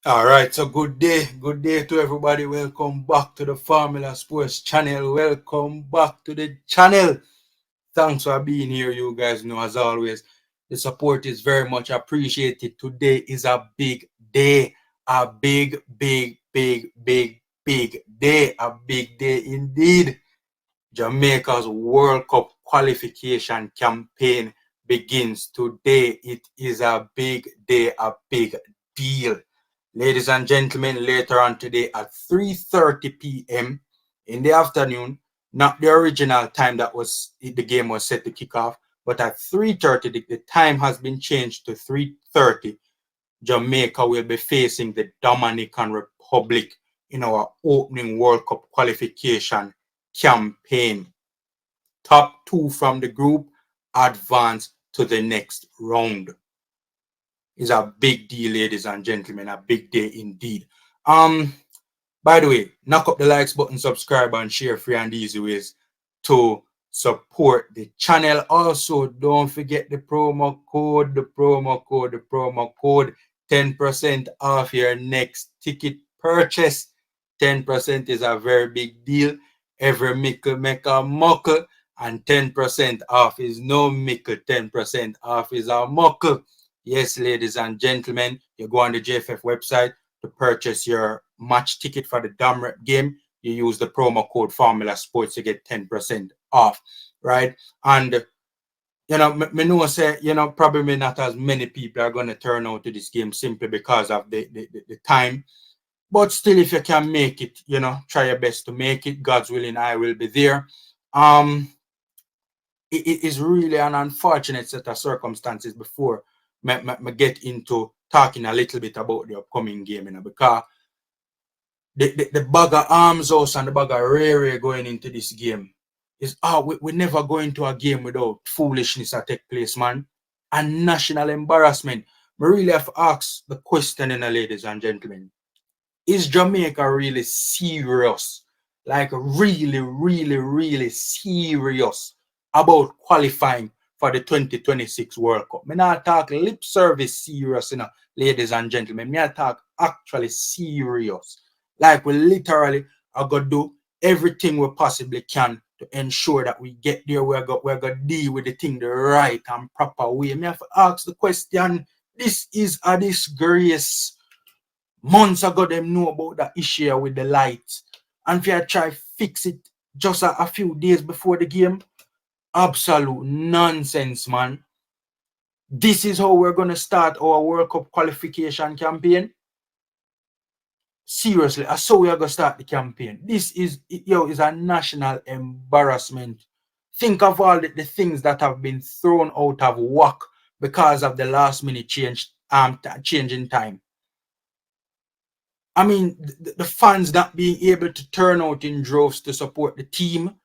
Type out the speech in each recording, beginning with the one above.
All right, so good day to everybody. Welcome back to the Formula Sports channel. Welcome back to the channel. Thanks for being here. You guys know, as always, the support is very much appreciated. Today is a big day, a big day, a big day indeed. Jamaica's World Cup qualification campaign begins today. It is a big day, a big deal. Ladies and gentlemen, later on today at 3:30 p.m. in the afternoon, not the original time that was the game was set to kick off, but at 3:30, the time has been changed to 3:30. Jamaica will be facing the Dominican Republic in our opening World Cup qualification campaign. Top two from the group advance to the next round. Is a big deal, ladies and gentlemen. A big day indeed. By the way, knock up the likes button, subscribe, and share free and easy ways to support the channel. Also, don't forget the promo code, 10% off your next ticket purchase. 10% is a very big deal. Every mickle make a muckle, and 10% off is no mickle. 10% off is a muckle. Yes, ladies and gentlemen, you go on the JFF website to purchase your match ticket for the Domrep game. You use the promo code Formula Sports to get 10% off, right? And me know say, probably not as many people are going to turn out to this game simply because of the time. But still, if you can make it, try your best to make it. God's willing, I will be there. It is really an unfortunate set of circumstances before me get into talking a little bit about the upcoming game, because the bag of arms house and the bag of rare going into this game is we never go into a game without foolishness that take place, man. And national embarrassment. We really have to ask the question, ladies and gentlemen. Is Jamaica really serious? Like really serious about qualifying for the 2026 World Cup? Me not talk lip service serious, ladies and gentlemen. Me talk actually serious. Like we literally are gonna do everything we possibly can to ensure that we get there. We're gonna deal with the thing the right and proper way. Me have to ask the question. This is a disgrace. Months ago, them know about that issue with the lights, and if you try fix it just a few days before the game, absolute nonsense, man. This is how we're gonna start our World Cup qualification campaign. Seriously, I saw we are gonna start the campaign. This is a national embarrassment. Think of all the things that have been thrown out of whack because of the last minute change in time. I mean, the fans not being able to turn out in droves to support the team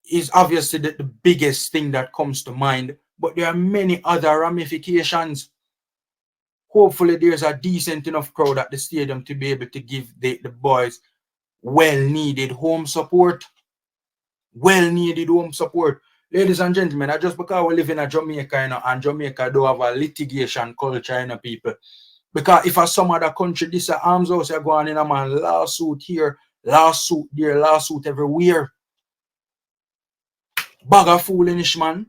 is obviously the biggest thing that comes to mind. But there are many other ramifications. Hopefully, there's a decent enough crowd at the stadium to be able to give the boys well-needed home support. Well-needed home support. Ladies and gentlemen, just because we live in Jamaica, and Jamaica do have a litigation culture, people. Because if some other country, this arms house, you're going in a man lawsuit here, lawsuit there, lawsuit everywhere. Bag of foolish, man.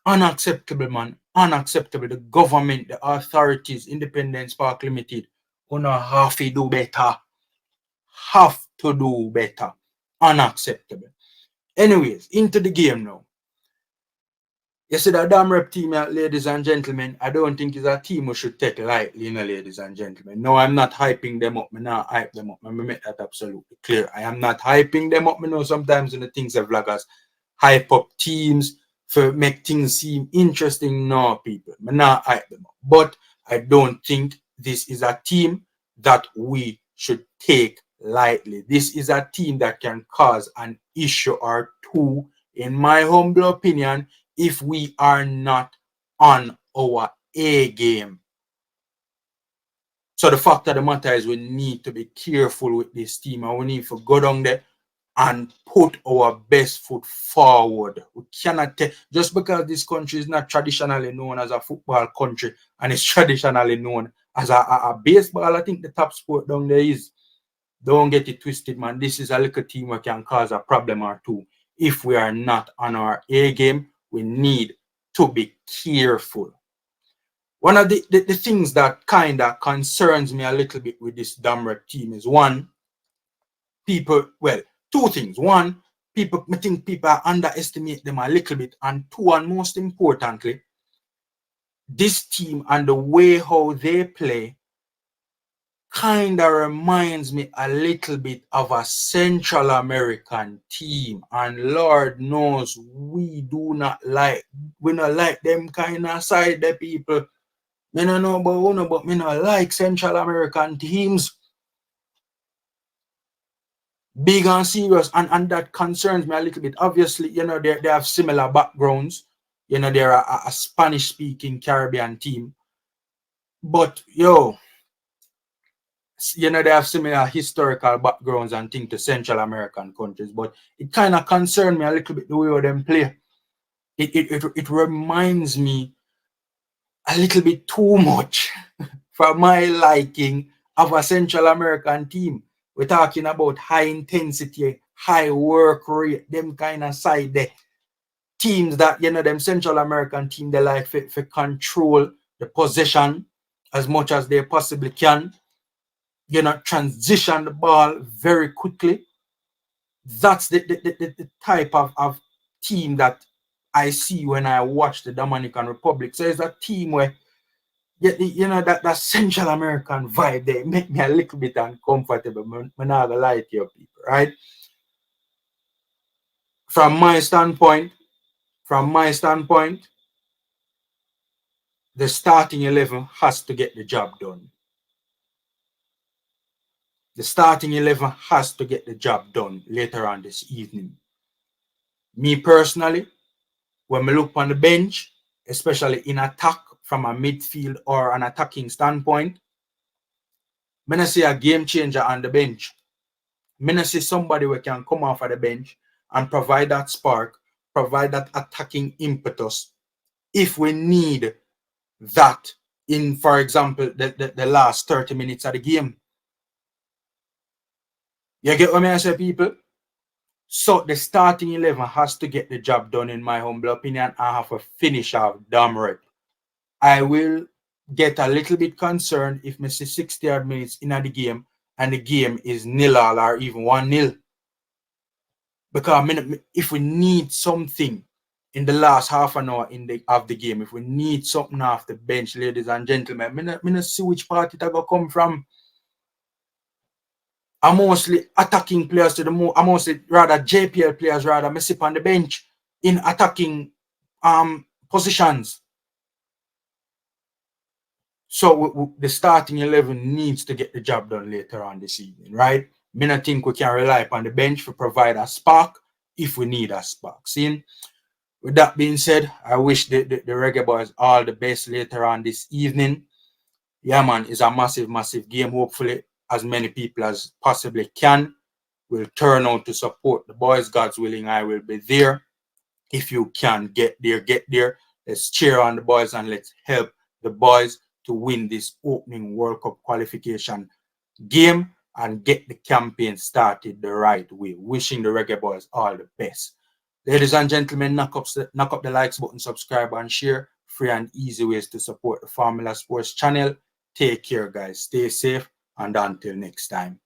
Unacceptable, man. Unacceptable. The government, the authorities, Independence Park Limited, have to do better. Have to do better. Unacceptable. Anyways, into the game now. You see that Domrep team, ladies and gentlemen, I don't think it's a team we should take lightly, ladies and gentlemen. No, I'm not hyping them up. I'm not hype them up. I make that absolutely clear. I am not hyping them up. I know sometimes in the things of vloggers hype up teams for make things seem interesting. No, people. I'm not hype them up. But I don't think this is a team that we should take lightly. This is a team that can cause an issue or two, in my humble opinion, if we are not on our A game. So the fact of the matter is we need to be careful with this team, and we need to go down there and put our best foot forward. We cannot just because this country is not traditionally known as a football country and it's traditionally known as a baseball, I think the top sport down there is. Don't get it twisted, man. This is a little team that can cause a problem or two. If we are not on our A game, we need to be careful. One of the things that kind of concerns me a little bit with this Domrep team is one, two things. One, I think people underestimate them a little bit. And two, and most importantly, this team and the way how they play kind of reminds me a little bit of a Central American team. And Lord knows we not like them kind of side, the people. I don't know about one, but I don't like Central American teams. Big and serious, and that concerns me a little bit. Obviously, they have similar backgrounds. They're a Spanish-speaking Caribbean team. But, they have similar historical backgrounds and things to Central American countries. But it kind of concerns me a little bit the way them play. It reminds me a little bit too much for my liking of a Central American team. We're talking about high intensity, high work rate, them kind of side there. Teams that, them Central American team, they like for control the possession as much as they possibly can. Transition the ball very quickly. That's the type of team that I see when I watch the Dominican Republic. So it's a team where, that Central American vibe, they make me a little bit uncomfortable. I'm not gonna lie to you people, right? From my standpoint, the starting 11 has to get the job done. The starting 11 has to get the job done later on this evening. Me personally, when I look on the bench, especially in attack from a midfield or an attacking standpoint, I see a game changer on the bench. I see somebody who can come off of the bench and provide that spark, provide that attacking impetus if we need that in, for example, the last 30 minutes of the game. You get what I say, people? So the starting 11 has to get the job done, in my humble opinion. I have a finish off Domrep. I will get a little bit concerned if I see 60 odd minutes in the game and the game is 0-0 or even 1-0. Because if we need something in the last half an hour of the game, if we need something off the bench, ladies and gentlemen, I don't see which part it will come from. I'm mostly attacking players I'm mostly rather JPL players rather me sit on the bench in attacking positions. So the starting 11 needs to get the job done later on this evening, right? I don't think we can rely upon the bench to provide a spark if we need a spark. See? With that being said, I wish the Reggae Boyz all the best later on this evening. Yeah, man, it's a massive, massive game. Hopefully, as many people as possibly can will turn out to support the boys. God's willing, I will be there. If you can get there, get there. Let's cheer on the boys and let's help the boys to win this opening World Cup qualification game and get the campaign started the right way. Wishing the Reggae Boyz all the best. Ladies and gentlemen, knock up the likes button, subscribe and share. Free and easy ways to support the Formula Sports channel. Take care, guys. Stay safe, and until next time.